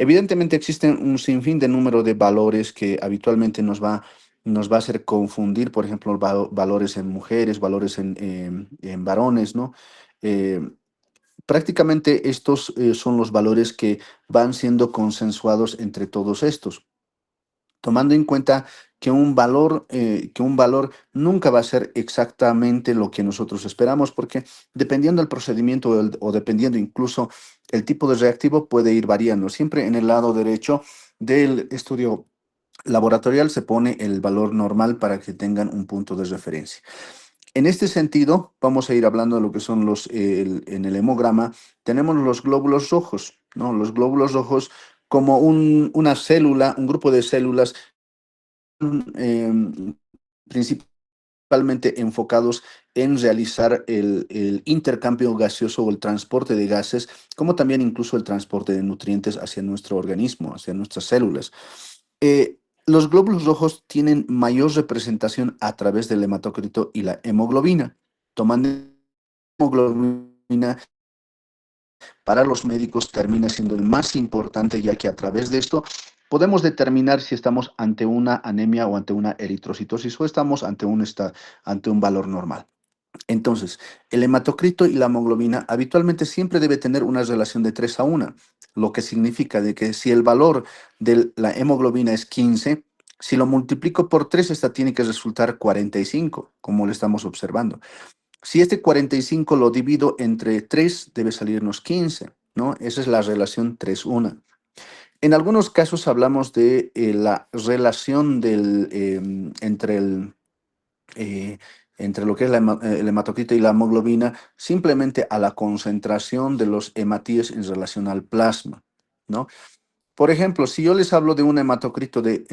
Evidentemente existen un sinfín de número de valores que habitualmente nos va a hacer confundir, por ejemplo, valores en mujeres, valores en varones, ¿no? Eh, Prácticamente estos son los valores que van siendo consensuados entre todos estos, tomando en cuenta que un valor nunca va a ser exactamente lo que nosotros esperamos, porque dependiendo del procedimiento o dependiendo incluso el tipo de reactivo puede ir variando. Siempre en el lado derecho del estudio laboratorial se pone el valor normal para que tengan un punto de referencia. En este sentido, vamos a ir hablando de lo que son en el hemograma, tenemos los glóbulos rojos, ¿no? Los glóbulos rojos como una célula, un grupo de células eh, principalmente enfocados en realizar el intercambio gaseoso o el transporte de gases, como también incluso el transporte de nutrientes hacia nuestro organismo, hacia nuestras células. Los glóbulos rojos tienen mayor representación a través del hematocrito y la hemoglobina. Tomando hemoglobina para los médicos termina siendo el más importante, ya que a través de esto podemos determinar si estamos ante una anemia o ante una eritrocitosis o estamos ante un valor normal. Entonces, el hematocrito y la hemoglobina habitualmente siempre debe tener una relación de 3:1, lo que significa de que si el valor de la hemoglobina es 15, si lo multiplico por 3, esta tiene que resultar 45, como lo estamos observando. Si este 45 lo divido entre 3, debe salirnos 15, ¿no? Esa es la relación 3:1. En algunos casos hablamos de la relación eh, entre lo que es el hematocrito y la hemoglobina, simplemente a la concentración de los hematíes en relación al plasma, ¿no? Por ejemplo, si yo les hablo de un hematocrito qué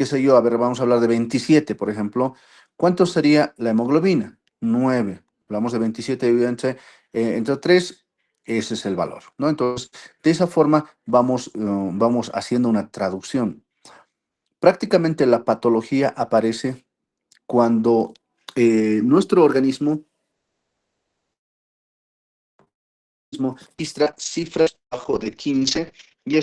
sé yo, a ver, vamos a hablar de 27, por ejemplo, ¿cuánto sería la hemoglobina? 9. Hablamos de 27, evidentemente, entre 3, ese es el valor, ¿no? Entonces, de esa forma vamos haciendo una traducción. Prácticamente la patología aparece cuando nuestro organismo registra cifras bajo de 15 y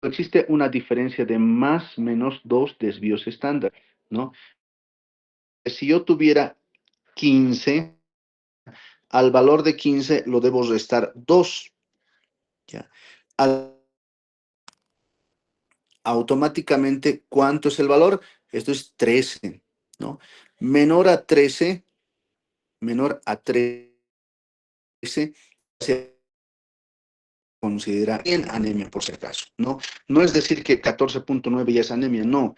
existe una diferencia de más o menos 2 desvíos estándar, ¿no? Si yo tuviera 15, al valor de 15 lo debo restar 2, ¿ya? Al- Automáticamente, ¿cuánto es el valor? Esto es 13, ¿no? Menor a 13, menor a 13, se considera bien anemia por si acaso, ¿no? No es decir que 14.9 ya es anemia, no,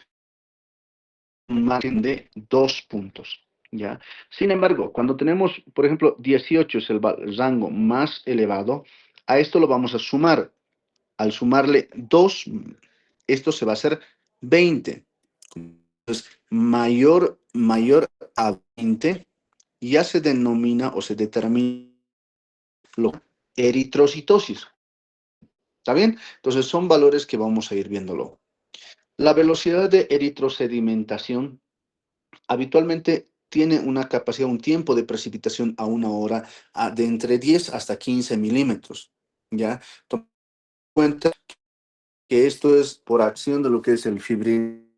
un margen de 2 puntos, ¿ya? Sin embargo, cuando tenemos, por ejemplo, 18 es el rango más elevado, a esto lo vamos a sumar. Al sumarle 2, esto se va a hacer 20. Entonces, mayor a 20 ya se denomina o se determina lo eritrocitosis. ¿Está bien? Entonces, son valores que vamos a ir viéndolo. La velocidad de eritrosedimentación habitualmente tiene una capacidad, un tiempo de precipitación a una hora de entre 10 hasta 15 milímetros. ¿Ya? Toma en cuenta que esto es por acción de lo que es el fibrinógeno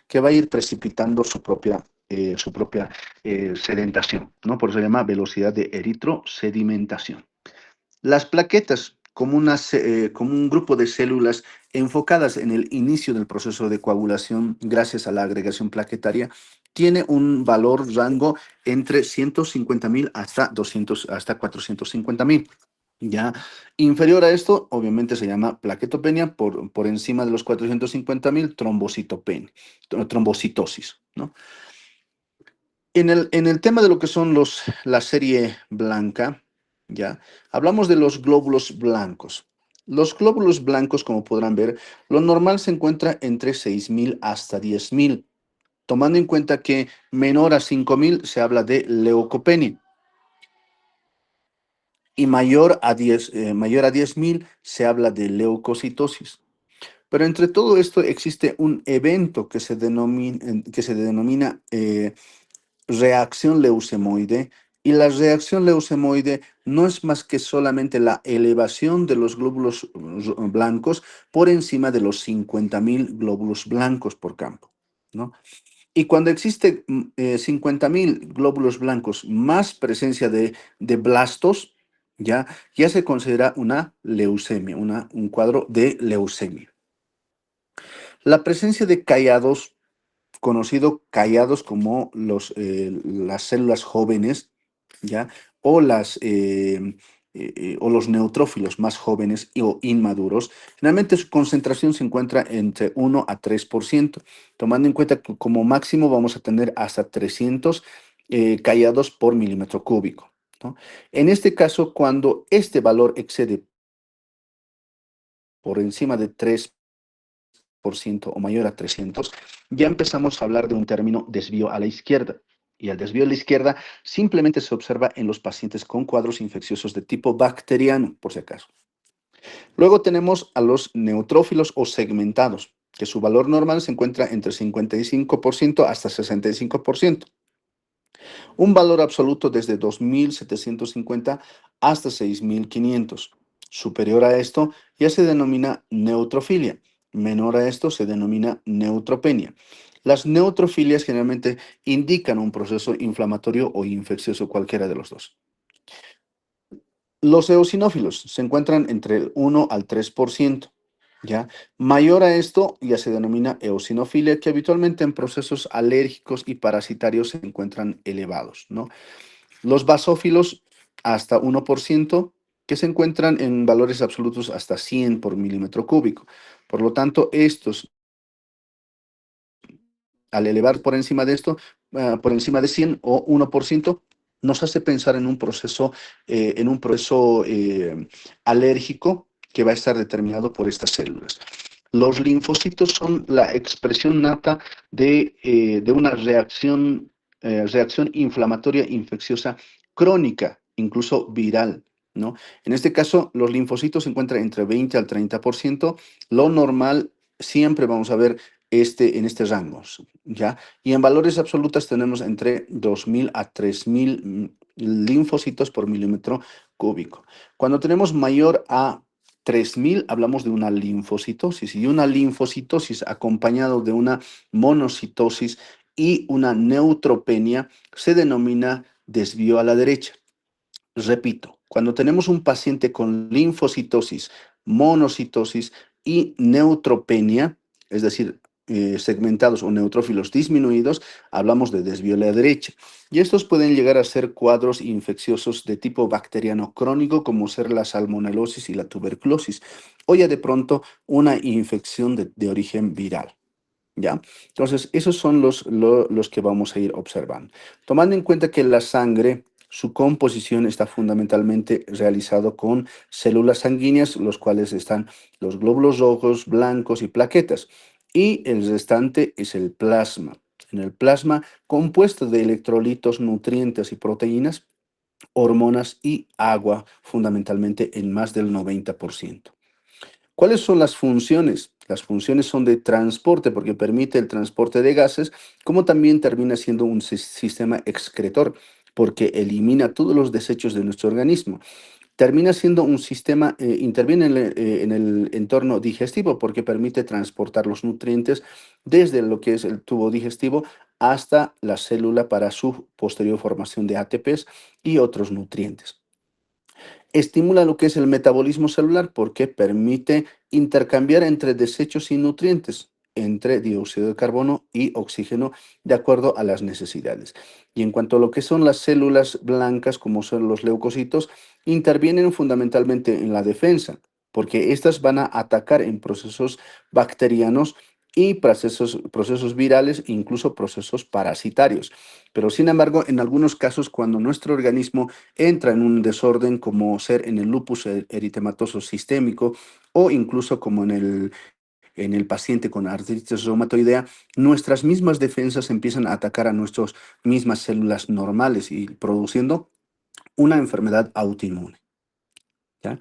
que va a ir precipitando su propia sedentación, ¿no? Por eso se llama velocidad de eritrosedimentación. Las plaquetas, como un grupo de células enfocadas en el inicio del proceso de coagulación gracias a la agregación plaquetaria, tiene un valor rango entre 150.000 hasta 450.000. Ya inferior a esto, obviamente se llama plaquetopenia, por encima de los 450.000, trombocitopenia, trombocitosis, ¿no? En el tema de lo que son la serie blanca, ¿ya? Hablamos de los glóbulos blancos. Los glóbulos blancos, como podrán ver, lo normal se encuentra entre 6.000 hasta 10.000, tomando en cuenta que menor a 5.000 se habla de leucopenia y mayor a 10.000 se habla de leucocitosis. Pero entre todo esto existe un evento que se denomina reacción leucemoide, y la reacción leucemoide no es más que solamente la elevación de los glóbulos blancos por encima de los 50.000 glóbulos blancos por campo, ¿no? Y cuando existe 50.000 glóbulos blancos más presencia de blastos, ya se considera una leucemia, un cuadro de leucemia. La presencia de callados, conocido callados como las células jóvenes, ¿ya? O, o los neutrófilos más jóvenes o inmaduros. Generalmente su concentración se encuentra entre 1 a 3%, tomando en cuenta que como máximo vamos a tener hasta 300 callados por milímetro cúbico, ¿no? En este caso, cuando este valor excede por encima de 3% o mayor a 300, ya empezamos a hablar de un término desvío a la izquierda. Y el desvío a la izquierda simplemente se observa en los pacientes con cuadros infecciosos de tipo bacteriano, por si acaso. Luego tenemos a los neutrófilos o segmentados, que su valor normal se encuentra entre 55% hasta 65%. Un valor absoluto desde 2.750 hasta 6.500. Superior a esto ya se denomina neutrofilia. Menor a esto se denomina neutropenia. Las neutrofilias generalmente indican un proceso inflamatorio o infeccioso, cualquiera de los dos. Los eosinófilos se encuentran entre el 1 al 3%. ¿Ya? Mayor a esto ya se denomina eosinofilia, que habitualmente en procesos alérgicos y parasitarios se encuentran elevados, ¿no? Los basófilos hasta 1%, que se encuentran en valores absolutos hasta 100 por milímetro cúbico. Por lo tanto, estos, al elevar por encima de esto, por encima de 100 o 1%, nos hace pensar en un proceso alérgico que va a estar determinado por estas células. Los linfocitos son la expresión nata de una reacción inflamatoria infecciosa crónica, incluso viral, ¿no? En este caso, los linfocitos se encuentran entre 20 al 30%. Lo normal, siempre vamos a ver en este rango, ¿ya? Y en valores absolutos tenemos entre 2.000 a 3.000 linfocitos por milímetro cúbico. Cuando tenemos mayor a 3.000 hablamos de una linfocitosis, y una linfocitosis acompañado de una monocitosis y una neutropenia se denomina desvío a la derecha. Repito, cuando tenemos un paciente con linfocitosis, monocitosis y neutropenia, es decir, segmentados o neutrófilos disminuidos, hablamos de desvío a la derecha. Y estos pueden llegar a ser cuadros infecciosos de tipo bacteriano crónico, como ser la salmonelosis y la tuberculosis, o ya de pronto una infección de origen viral. ¿Ya? Entonces, esos son los que vamos a ir observando. Tomando en cuenta que la sangre, su composición está fundamentalmente realizado con células sanguíneas, los cuales están los glóbulos rojos, blancos y plaquetas. Y el restante es el plasma. En el plasma, compuesto de electrolitos, nutrientes y proteínas, hormonas y agua, fundamentalmente en más del 90%. ¿Cuáles son las funciones? Las funciones son de transporte porque permite el transporte de gases, como también termina siendo un sistema excretor porque elimina todos los desechos de nuestro organismo. Termina siendo un sistema, interviene en el entorno digestivo porque permite transportar los nutrientes desde lo que es el tubo digestivo hasta la célula para su posterior formación de ATPs y otros nutrientes. Estimula lo que es el metabolismo celular porque permite intercambiar entre desechos y nutrientes, entre dióxido de carbono y oxígeno, de acuerdo a las necesidades. Y en cuanto a lo que son las células blancas, como son los leucocitos, intervienen fundamentalmente en la defensa, porque estas van a atacar en procesos bacterianos y procesos virales, incluso procesos parasitarios. Pero sin embargo, en algunos casos, cuando nuestro organismo entra en un desorden como ser en el lupus eritematoso sistémico o incluso como en el paciente con artritis reumatoidea, nuestras mismas defensas empiezan a atacar a nuestras mismas células normales y produciendo una enfermedad autoinmune, ¿ya?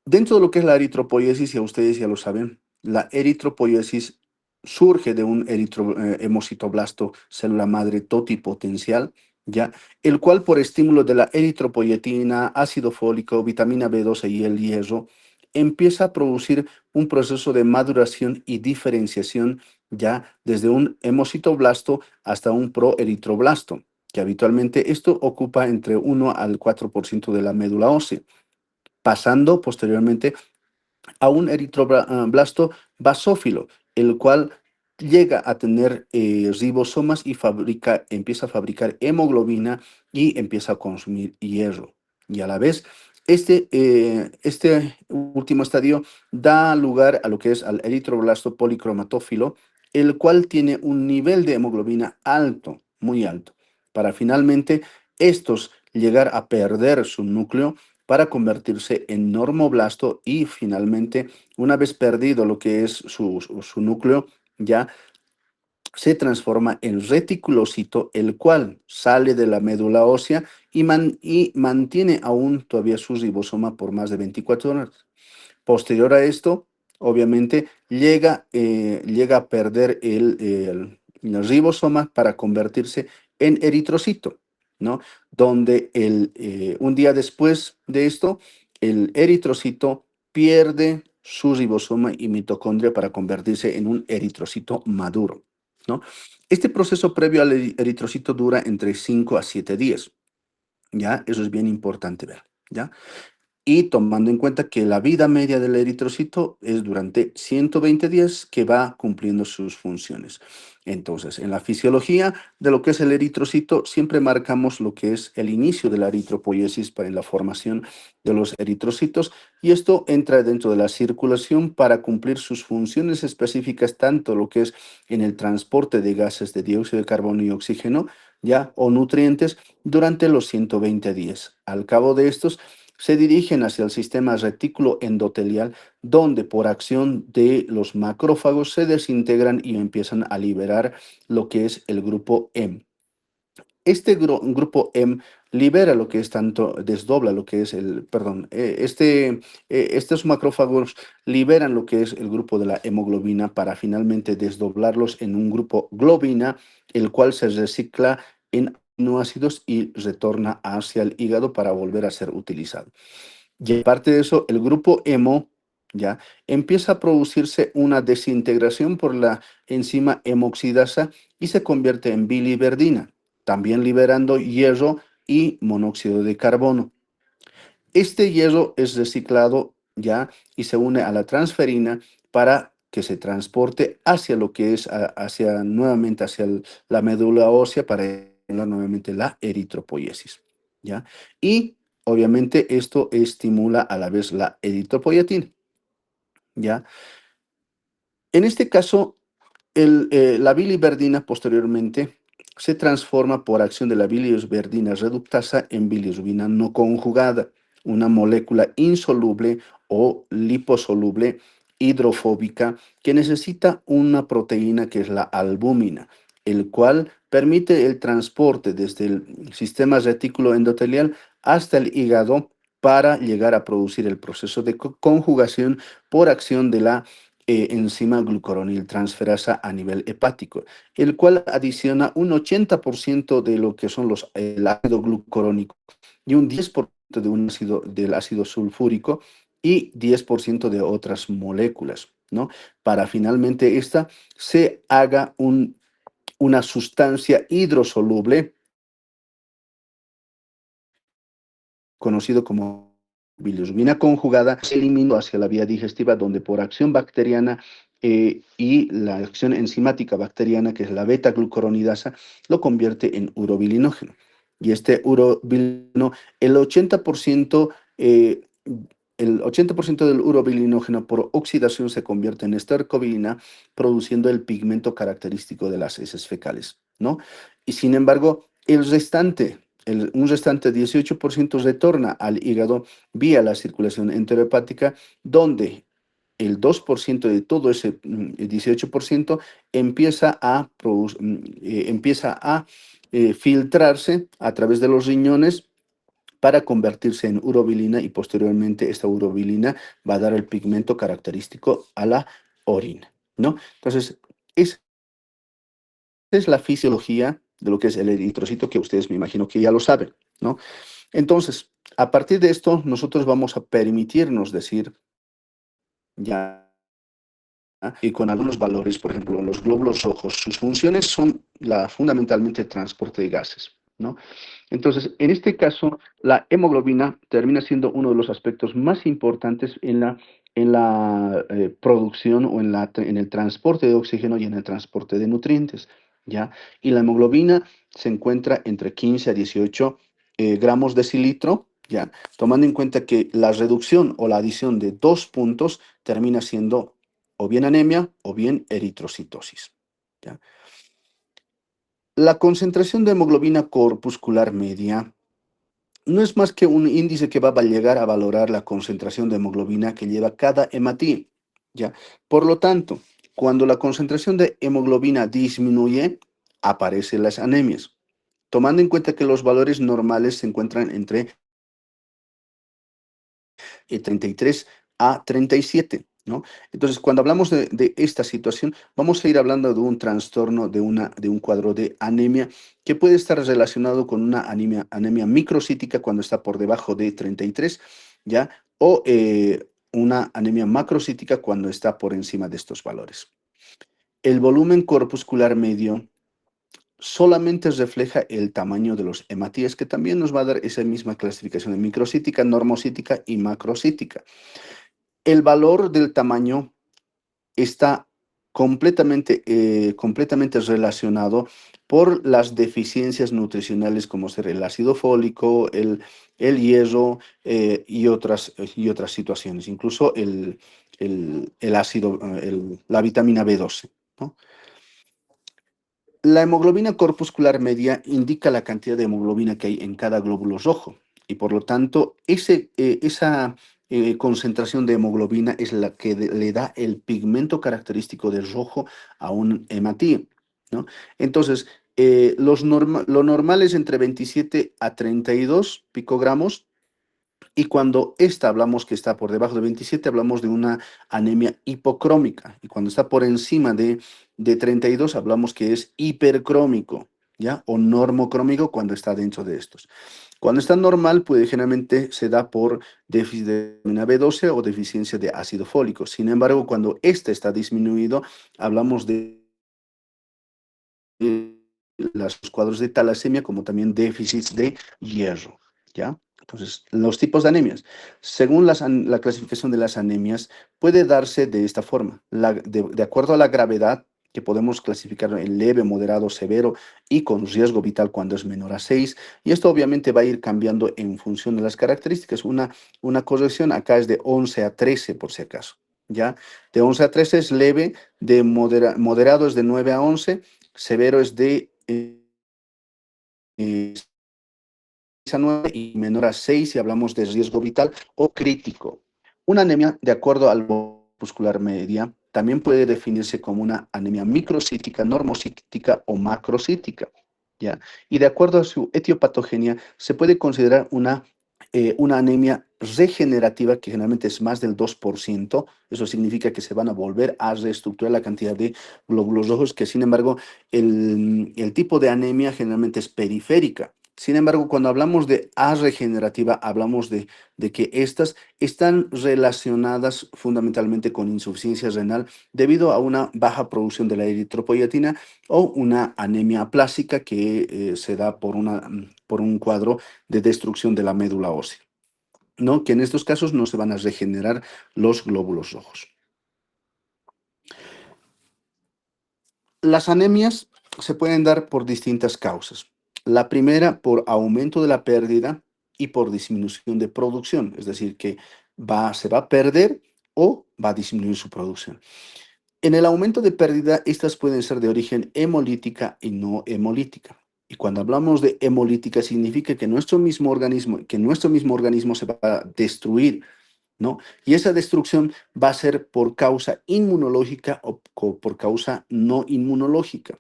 Dentro de lo que es la eritropoiesis, y a ustedes ya lo saben, la eritropoiesis surge de un hemocitoblasto, célula madre totipotencial, ¿ya? El cual por estímulo de la eritropoyetina, ácido fólico, vitamina B12 y el hierro, empieza a producir un proceso de maduración y diferenciación ya desde un hemocitoblasto hasta un proeritroblasto, que habitualmente esto ocupa entre 1 al 4% de la médula ósea, pasando posteriormente a un eritroblasto basófilo, el cual llega a tener ribosomas y empieza a fabricar hemoglobina y empieza a consumir hierro. Y a la vez, este último estadio da lugar a lo que es al eritroblasto policromatófilo, el cual tiene un nivel de hemoglobina alto, muy alto, para finalmente estos llegar a perder su núcleo para convertirse en normoblasto y finalmente, una vez perdido lo que es su núcleo, ya se transforma en reticulocito, el cual sale de la médula ósea y mantiene aún todavía su ribosoma por más de 24 horas. Posterior a esto, obviamente, llega a perder el ribosoma para convertirse en eritrocito, ¿no? Donde un día después de esto, el eritrocito pierde su ribosoma y mitocondria para convertirse en un eritrocito maduro, ¿no? Este proceso previo al eritrocito dura entre 5 a 7 días, ¿ya? Eso es bien importante ver, ¿ya? Y tomando en cuenta que la vida media del eritrocito es durante 120 días que va cumpliendo sus funciones. Entonces, en la fisiología de lo que es el eritrocito, siempre marcamos lo que es el inicio de la eritropoiesis para la formación de los eritrocitos y esto entra dentro de la circulación para cumplir sus funciones específicas, tanto lo que es en el transporte de gases de dióxido de carbono y oxígeno, ya, o nutrientes durante los 120 días. Al cabo de estos, se dirigen hacia el sistema retículo endotelial, donde por acción de los macrófagos se desintegran y empiezan a liberar lo que es el grupo M. Este grupo M libera lo que es tanto, desdobla lo que es perdón, estos macrófagos liberan lo que es el grupo de la hemoglobina para finalmente desdoblarlos en un grupo globina, el cual se recicla en aminoácidos y retorna hacia el hígado para volver a ser utilizado. Y aparte de eso, el grupo hemo, ¿ya? Empieza a producirse una desintegración por la enzima hemoxidasa y se convierte en biliverdina, también liberando hierro y monóxido de carbono. Este hierro es reciclado ya y se une a la transferina para que se transporte hacia lo que es, hacia nuevamente hacia la médula ósea para nuevamente la eritropoiesis, ¿ya? Y obviamente esto estimula a la vez la eritropoyetina, ¿ya? En este caso, la biliverdina posteriormente se transforma por acción de la biliverdina reductasa en bilirrubina no conjugada, una molécula insoluble o liposoluble hidrofóbica que necesita una proteína que es la albúmina, el cual permite el transporte desde el sistema retículo endotelial hasta el hígado para llegar a producir el proceso de conjugación por acción de la enzima glucoronil transferasa a nivel hepático, el cual adiciona un 80% de lo que son el ácido glucurónico y un 10% del ácido sulfúrico y 10% de otras moléculas, ¿no? Para finalmente esta se haga una sustancia hidrosoluble conocido como bilirrubina conjugada, se eliminó hacia la vía digestiva, donde por acción bacteriana y la acción enzimática bacteriana, que es la beta-glucuronidasa, lo convierte en urobilinógeno. Y este urobilinógeno, el 80%, eh, el 80% del urobilinógeno por oxidación se convierte en estercobilina, produciendo el pigmento característico de las heces fecales, ¿no? Y sin embargo, un restante 18% retorna al hígado vía la circulación enterohepática, donde el 2% de todo ese 18% empieza a filtrarse a través de los riñones para convertirse en urobilina y posteriormente esta urobilina va a dar el pigmento característico a la orina, ¿no? Entonces, Esa es la fisiología de lo que es el eritrocito, que ustedes me imagino que ya lo saben, ¿no? Entonces, a partir de esto, nosotros vamos a permitirnos decir ya y con algunos valores, por ejemplo, los glóbulos rojos, sus funciones son fundamentalmente el transporte de gases, ¿no? Entonces, en este caso, la hemoglobina termina siendo uno de los aspectos más importantes en la producción o en el transporte de oxígeno y en el transporte de nutrientes, ¿ya? Y la hemoglobina se encuentra entre 15 a 18 gramos decilitro, ¿ya? Tomando en cuenta que la reducción o la adición de 2 puntos termina siendo o bien anemia o bien eritrocitosis, ¿ya? La concentración de hemoglobina corpuscular media no es más que un índice que va a llegar a valorar la concentración de hemoglobina que lleva cada hematí, ¿ya? Por lo tanto, cuando la concentración de hemoglobina disminuye, aparecen las anemias, tomando en cuenta que los valores normales se encuentran entre 33 a 37, ¿no? Entonces, cuando hablamos de esta situación, vamos a ir hablando de un trastorno, de un cuadro de anemia que puede estar relacionado con una anemia microcítica cuando está por debajo de 33, ¿ya? O una anemia macrocítica cuando está por encima de estos valores. El volumen corpuscular medio solamente refleja el tamaño de los hematíes, que también nos va a dar esa misma clasificación de microcítica, normocítica y macrocítica. El valor del tamaño está completamente relacionado por las deficiencias nutricionales como ser el ácido fólico, el hierro y otras situaciones, incluso el ácido, la vitamina B12, ¿no? La hemoglobina corpuscular media indica la cantidad de hemoglobina que hay en cada glóbulo rojo y por lo tanto esa concentración de hemoglobina es la que le da el pigmento característico del rojo a un hematío, ¿no? Entonces, lo normal es entre 27 a 32 picogramos y cuando esta hablamos que está por debajo de 27, hablamos de una anemia hipocrómica. Y cuando está por encima de 32, hablamos que es hipercrómico, ¿ya? O normocrómico cuando está dentro de estos. Cuando está normal, pues generalmente se da por déficit de vitamina B12 o deficiencia de ácido fólico. Sin embargo, cuando este está disminuido, hablamos de los cuadros de talasemia como también déficits de hierro, ¿ya? Entonces, los tipos de anemias. Según la clasificación de las anemias, puede darse de esta forma. De acuerdo a la gravedad, que podemos clasificar en leve, moderado, severo y con riesgo vital cuando es menor a 6. Y esto obviamente va a ir cambiando en función de las características. Una corrección acá es de 11 a 13 por si acaso, ¿ya? De 11 a 13 es leve, de moderado es de 9 a 11, severo es de 6 a 9 y menor a 6 si hablamos de riesgo vital o crítico. Una anemia, de acuerdo al muscular media, también puede definirse como una anemia microcítica, normocítica o macrocítica, ¿ya? Y de acuerdo a su etiopatogenia, se puede considerar una anemia regenerativa, que generalmente es más del 2%. Eso significa que se van a volver a reestructurar la cantidad de glóbulos rojos, que sin embargo el tipo de anemia generalmente es periférica. Sin embargo, cuando hablamos de A regenerativa, hablamos de que estas están relacionadas fundamentalmente con insuficiencia renal debido a una baja producción de la eritropoyetina o una anemia aplásica que se da por un cuadro de destrucción de la médula ósea, ¿no? Que en estos casos no se van a regenerar los glóbulos rojos. Las anemias se pueden dar por distintas causas. La primera, por aumento de la pérdida y por disminución de producción, es decir, que se va a perder o va a disminuir su producción. En el aumento de pérdida, estas pueden ser de origen hemolítica y no hemolítica. Y cuando hablamos de hemolítica, significa que nuestro mismo organismo se va a destruir, ¿no? Y esa destrucción va a ser por causa inmunológica o por causa no inmunológica,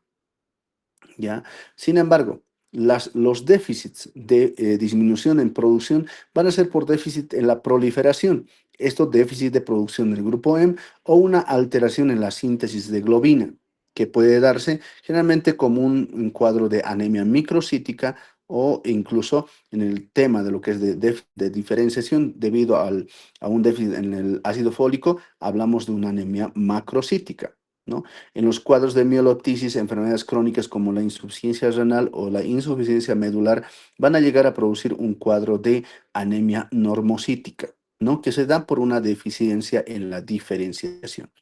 ¿ya? Sin embargo, los déficits de disminución en producción van a ser por déficit en la proliferación. Esto déficit de producción del grupo M o una alteración en la síntesis de globina, que puede darse generalmente como un cuadro de anemia microcítica o incluso en el tema de lo que es de diferenciación debido a un déficit en el ácido fólico, hablamos de una anemia macrocítica, ¿no? En los cuadros de mielotisis, enfermedades crónicas como la insuficiencia renal o la insuficiencia medular van a llegar a producir un cuadro de anemia normocítica, ¿no? Que se da por una deficiencia en la diferenciación.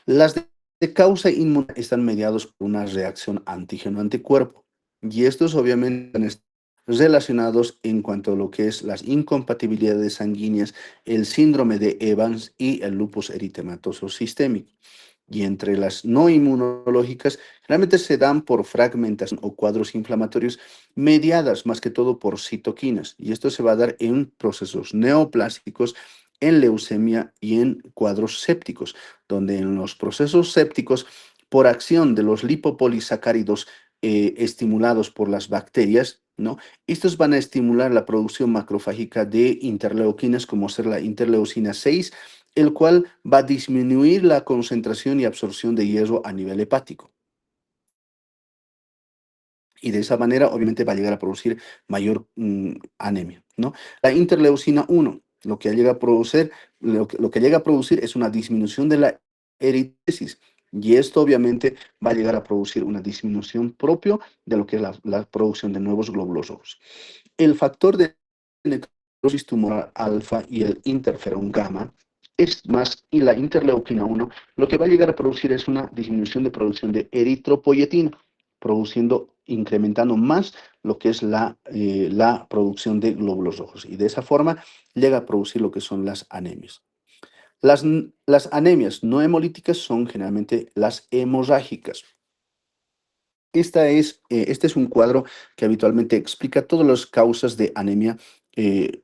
Las de causa inmune están mediados por una reacción antígeno-anticuerpo y estos obviamente están relacionados en cuanto a lo que es las incompatibilidades sanguíneas, el síndrome de Evans y el lupus eritematoso sistémico. Y entre las no inmunológicas, realmente se dan por fragmentación o cuadros inflamatorios mediadas más que todo por citoquinas. Y esto se va a dar en procesos neoplásicos, en leucemia y en cuadros sépticos, donde en los procesos sépticos, por acción de los lipopolisacáridos estimulados por las bacterias, ¿no? Estos van a estimular la producción macrofágica de interleuquinas, como ser la interleucina 6, el cual va a disminuir la concentración y absorción de hierro a nivel hepático. Y de esa manera, obviamente, va a llegar a producir mayor anemia, ¿no? La interleucina 1, lo que llega a producir es una disminución de la eritresis. Y esto, obviamente, va a llegar a producir una disminución propio de lo que es la producción de nuevos glóbulos rojos. El factor de necrosis tumoral alfa y el interferón gamma es más, y la interleuquina 1, lo que va a llegar a producir es una disminución de producción de eritropoyetina, incrementando más lo que es la producción de glóbulos rojos. Y de esa forma llega a producir lo que son las anemias. Las anemias no hemolíticas son generalmente las hemorrágicas. Este es un cuadro que habitualmente explica todas las causas de anemia eh,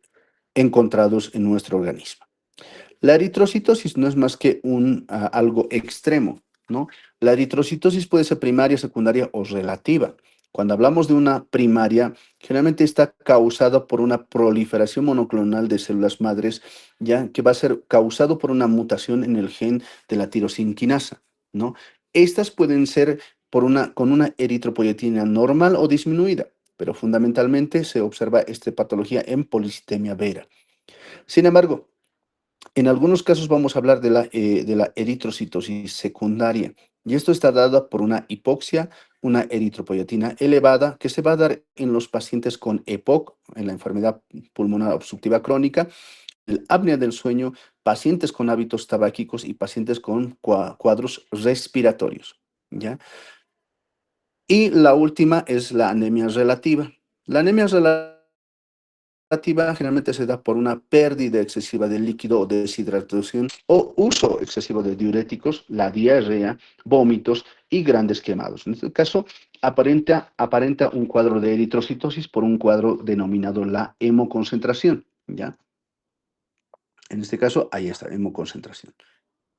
encontrados en nuestro organismo. La eritrocitosis no es más que algo extremo, ¿no? La eritrocitosis puede ser primaria, secundaria o relativa. Cuando hablamos de una primaria, generalmente está causada por una proliferación monoclonal de células madres, ya que va a ser causado por una mutación en el gen de la tirosinquinasa, ¿no? Estas pueden ser con una eritropoyetina normal o disminuida, pero fundamentalmente se observa esta patología en policitemia vera. Sin embargo, en algunos casos vamos a hablar de la eritrocitosis secundaria, y esto está dado por una hipoxia, una eritropoyetina elevada, que se va a dar en los pacientes con EPOC, en la enfermedad pulmonar obstructiva crónica, el apnea del sueño, pacientes con hábitos tabáquicos y pacientes con cuadros respiratorios, ¿ya? Y la última es la anemia relativa. La anemia relativa generalmente se da por una pérdida excesiva de líquido o deshidratación o uso excesivo de diuréticos, la diarrea, vómitos y grandes quemados. En este caso, aparenta un cuadro de eritrocitosis por un cuadro denominado la hemoconcentración, ¿ya? En este caso, ahí está, hemoconcentración,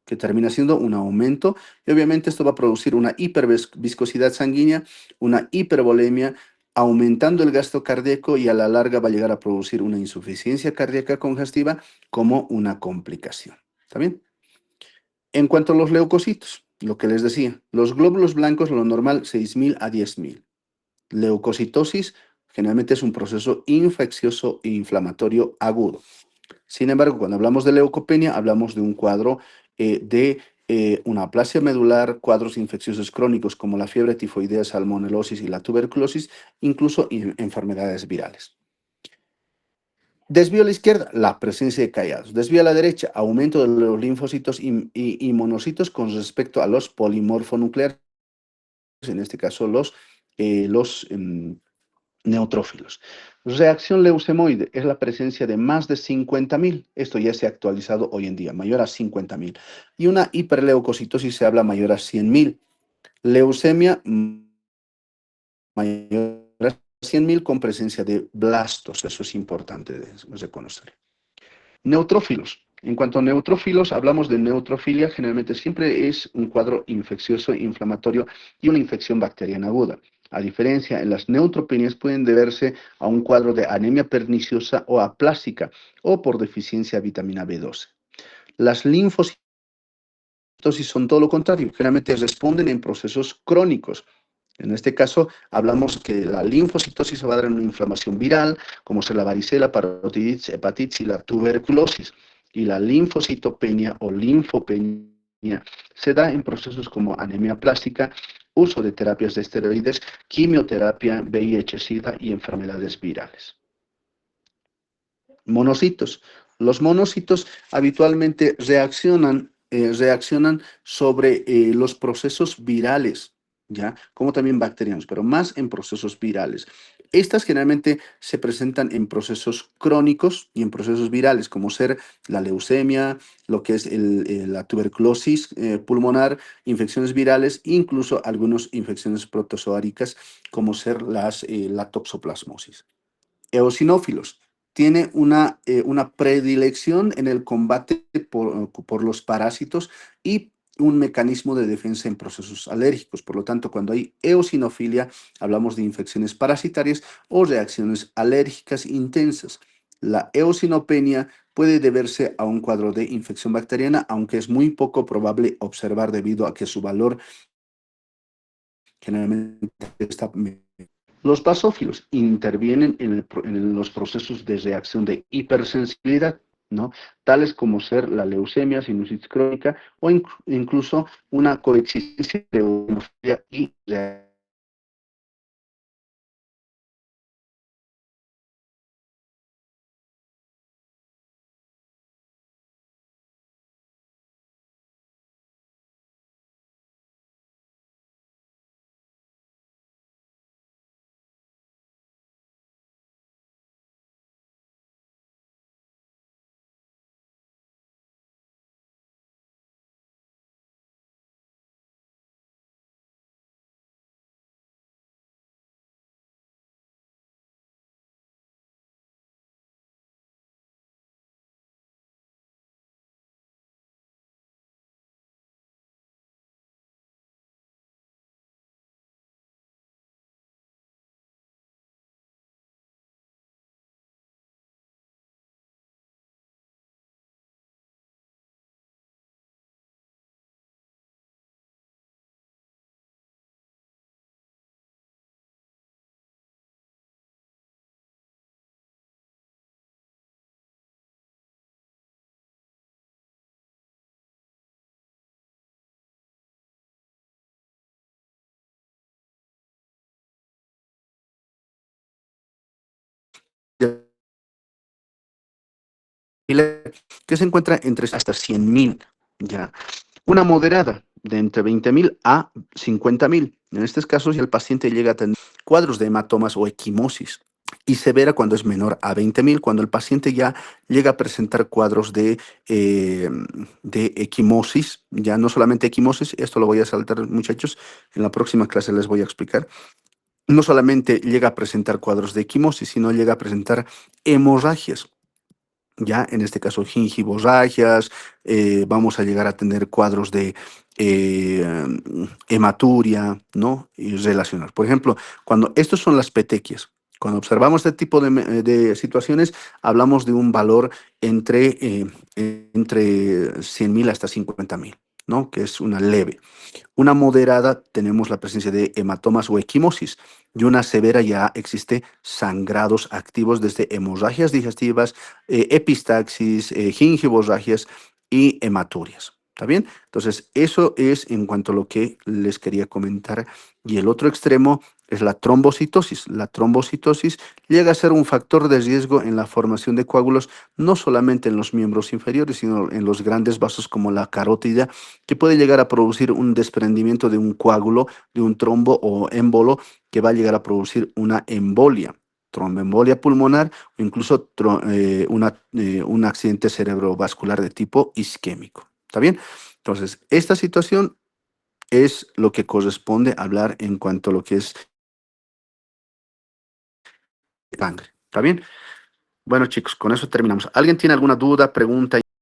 que termina siendo un aumento y obviamente esto va a producir una hiperviscosidad sanguínea, una hipervolemia, aumentando el gasto cardíaco y a la larga va a llegar a producir una insuficiencia cardíaca congestiva como una complicación. ¿Está bien? En cuanto a los leucocitos, lo que les decía, los glóbulos blancos, lo normal, 6.000 a 10.000. Leucocitosis generalmente es un proceso infeccioso e inflamatorio agudo. Sin embargo, cuando hablamos de leucopenia, hablamos de un cuadro de una aplasia medular, cuadros infecciosos crónicos como la fiebre tifoidea, salmonelosis y la tuberculosis, incluso enfermedades virales. Desvío a la izquierda, la presencia de callados. Desvío a la derecha, aumento de los linfocitos y monocitos con respecto a los polimorfonucleares, en este caso los neutrófilos. Reacción leucemoide es la presencia de más de 50.000. Esto ya se ha actualizado hoy en día, mayor a 50.000. Y una hiperleucocitosis se habla mayor a 100.000. Leucemia mayor a 100.000 con presencia de blastos. Eso es importante de reconocer. Neutrófilos. En cuanto a neutrófilos, hablamos de neutrofilia, generalmente siempre es un cuadro infeccioso, inflamatorio y una infección bacteriana aguda. A diferencia, en las neutropenias pueden deberse a un cuadro de anemia perniciosa o aplásica o por deficiencia de vitamina B12. Las linfocitos linfocitosis son todo lo contrario, generalmente responden en procesos crónicos. En este caso, hablamos que la linfocitosis se va a dar en una inflamación viral, como ser la varicela, parotiditis, hepatitis y la tuberculosis. Y la linfocitopenia o linfopenia se da en procesos como anemia plástica, uso de terapias de esteroides, quimioterapia, VIH-Sida y enfermedades virales. Monocitos. Los monocitos habitualmente reaccionan sobre los procesos virales, ¿ya? Como también bacterianos, pero más en procesos virales. Estas generalmente se presentan en procesos crónicos y en procesos virales, como ser la leucemia, lo que es la tuberculosis pulmonar, infecciones virales, incluso algunas infecciones protozoáricas, como ser la toxoplasmosis. Eosinófilos. Tiene una predilección en el combate por los parásitos y un mecanismo de defensa en procesos alérgicos. Por lo tanto, cuando hay eosinofilia, hablamos de infecciones parasitarias o reacciones alérgicas intensas. La eosinopenia puede deberse a un cuadro de infección bacteriana, aunque es muy poco probable observar debido a que su valor generalmente está. Los basófilos intervienen en los procesos de reacción de hipersensibilidad, ¿no? Tales como ser la leucemia, sinusitis crónica o incluso una coexistencia de eosinofilia y que se encuentra entre hasta 100.000, ¿ya? Una moderada de entre 20.000 a 50.000. En estos casos, ya el paciente llega a tener cuadros de hematomas o equimosis. Y severa cuando es menor a 20.000, cuando el paciente ya llega a presentar cuadros de equimosis, ya no solamente equimosis, esto lo voy a saltar muchachos, en la próxima clase les voy a explicar, no solamente llega a presentar cuadros de equimosis, sino llega a presentar hemorragias. Ya en este caso gingivorragias, vamos a llegar a tener cuadros de hematuria, ¿no? Y relacionar. Por ejemplo, cuando estos son las petequias, cuando observamos este tipo de situaciones, hablamos de un valor entre 100.000 hasta 50.000, ¿no? Que es una leve. Una moderada tenemos la presencia de hematomas o equimosis y una severa ya existe sangrados activos desde hemorragias digestivas, epistaxis, gingivorragias y hematurias. ¿Está bien? Entonces, eso es en cuanto a lo que les quería comentar. Y el otro extremo es la trombocitosis. La trombocitosis llega a ser un factor de riesgo en la formación de coágulos, no solamente en los miembros inferiores, sino en los grandes vasos como la carótida, que puede llegar a producir un desprendimiento de un coágulo, de un trombo o émbolo, que va a llegar a producir una embolia, tromboembolia pulmonar o incluso un accidente cerebrovascular de tipo isquémico. ¿Está bien? Entonces, esta situación es lo que corresponde hablar en cuanto a lo que es sangre. ¿Está bien? Bueno, chicos, con eso terminamos. ¿Alguien tiene alguna duda, pregunta?